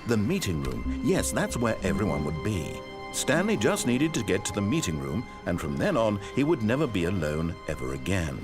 The meeting room. Yes, that's where everyone would be. Stanley just needed to get to the meeting room, and from then on, he would never be alone ever again.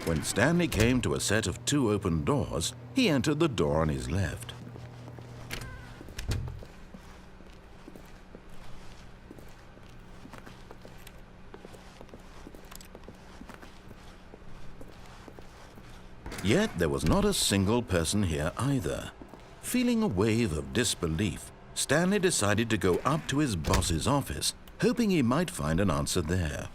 When Stanley came to a set of 2 open doors, he entered the door on his left. Yet there was not a single person here either. Feeling a wave of disbelief, Stanley decided to go up to his boss's office, hoping he might find an answer there.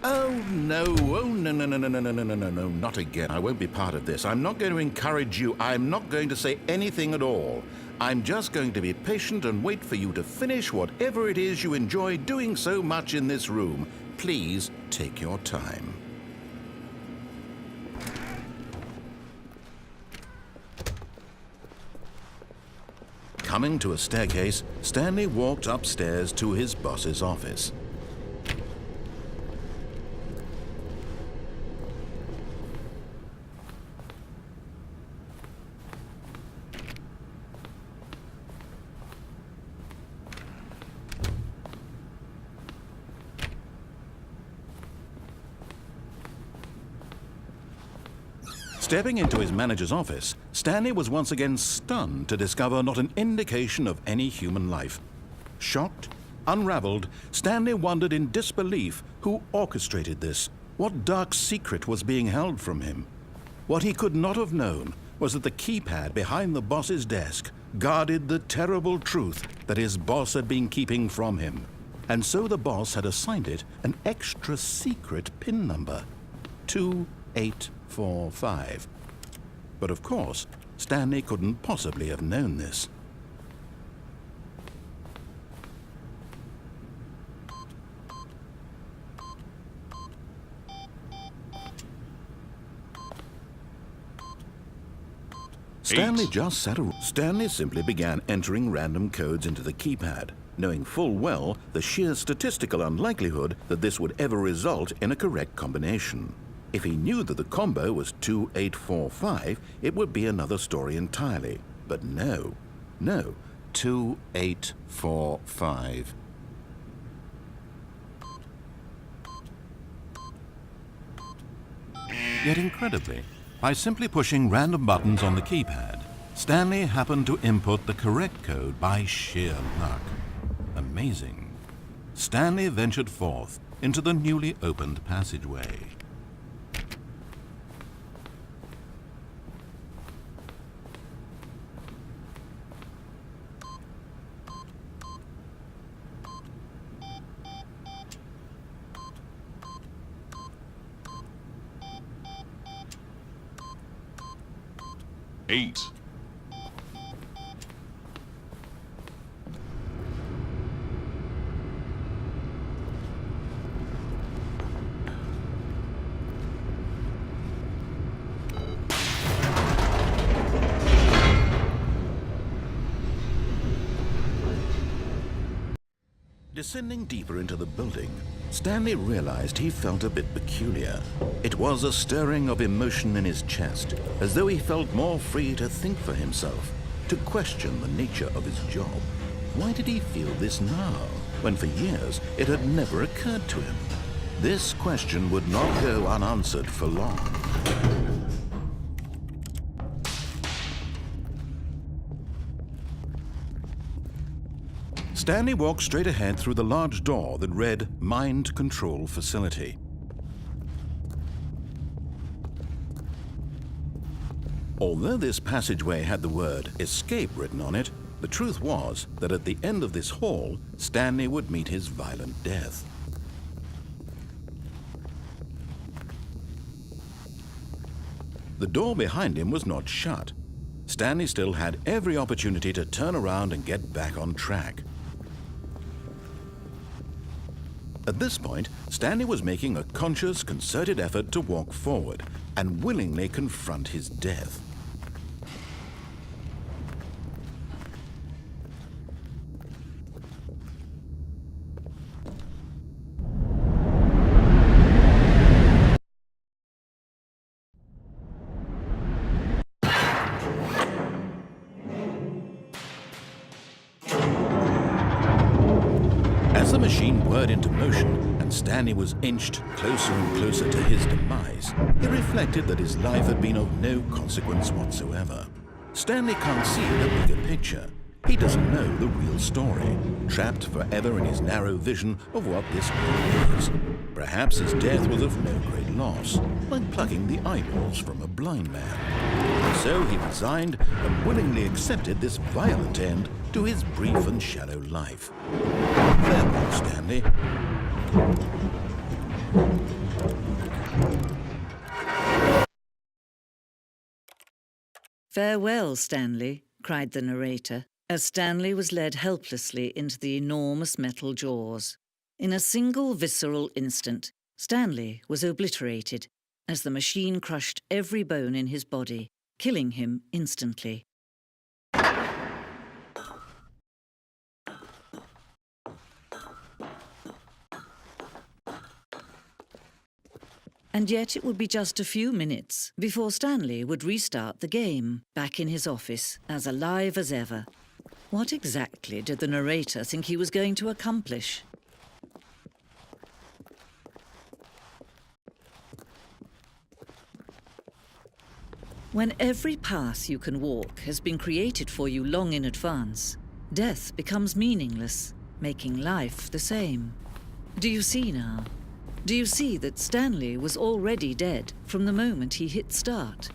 Oh, no, no, not again. I won't be part of this. I'm not going to encourage you. I'm not going to say anything at all. I'm just going to be patient and wait for you to finish whatever it is you enjoy doing so much in this room. Please take your time. Coming to a staircase, Stanley walked upstairs to his boss's office. Stepping into his manager's office, Stanley was once again stunned to discover not an indication of any human life. Shocked, unraveled, Stanley wondered in disbelief who orchestrated this. What dark secret was being held from him? What he could not have known was that the keypad behind the boss's desk guarded the terrible truth that his boss had been keeping from him. And so the boss had assigned it an extra secret PIN number, 2845. But of course, Stanley couldn't possibly have known this. Stanley simply began entering random codes into the keypad, knowing full well the sheer statistical unlikelihood that this would ever result in a correct combination. If he knew that the combo was 2845, it would be another story entirely. But no, 2845. Yet incredibly, by simply pushing random buttons on the keypad, Stanley happened to input the correct code by sheer luck. Amazing. Stanley ventured forth into the newly opened passageway. Eight. Descending deeper into the building, Stanley realized he felt a bit peculiar. It was a stirring of emotion in his chest, as though he felt more free to think for himself, to question the nature of his job. Why did he feel this now, when for years it had never occurred to him? This question would not go unanswered for long. Stanley walked straight ahead through the large door that read Mind Control Facility. Although this passageway had the word Escape written on it, the truth was that at the end of this hall, Stanley would meet his violent death. The door behind him was not shut. Stanley still had every opportunity to turn around and get back on track. At this point, Stanley was making a conscious, concerted effort to walk forward and willingly confront his death. As the machine whirred into motion and Stanley was inched closer and closer to his demise, he reflected that his life had been of no consequence whatsoever. Stanley can't see the bigger picture. He doesn't know the real story, trapped forever in his narrow vision of what this world is. Perhaps his death was of no great loss, like plucking the eyeballs from a blind man. So he resigned and willingly accepted this violent end to his brief and shallow life. Farewell, Stanley. "Farewell, Stanley," cried the narrator, as Stanley was led helplessly into the enormous metal jaws. In a single visceral instant, Stanley was obliterated as the machine crushed every bone in his body, killing him instantly. And yet it would be just a few minutes before Stanley would restart the game, back in his office, as alive as ever. What exactly did the narrator think he was going to accomplish? When every path you can walk has been created for you long in advance, death becomes meaningless, making life the same. Do you see now? Do you see that Stanley was already dead from the moment he hit start?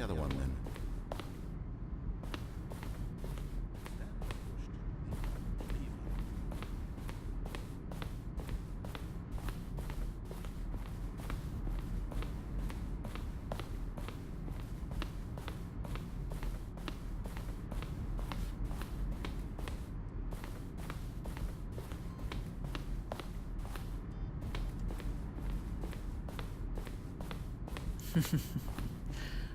the other one then.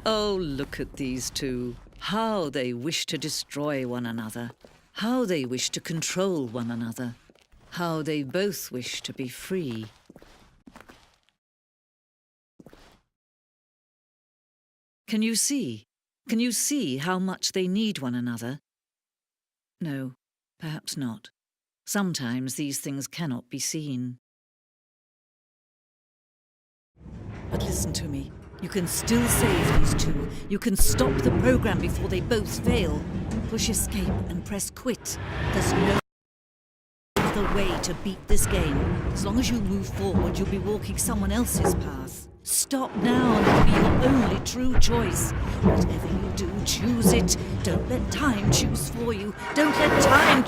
Oh, look at these two. How they wish to destroy one another. How they wish to control one another. How they both wish to be free. Can you see? Can you see how much they need one another? No, perhaps not. Sometimes these things cannot be seen. But listen to me. You can still save these two. You can stop the program before they both fail. Push escape and press quit. There's no other way to beat this game. As long as you move forward, you'll be walking someone else's path. Stop now and it'll be your only true choice. Whatever you do, choose it. Don't let time choose for you. Don't let time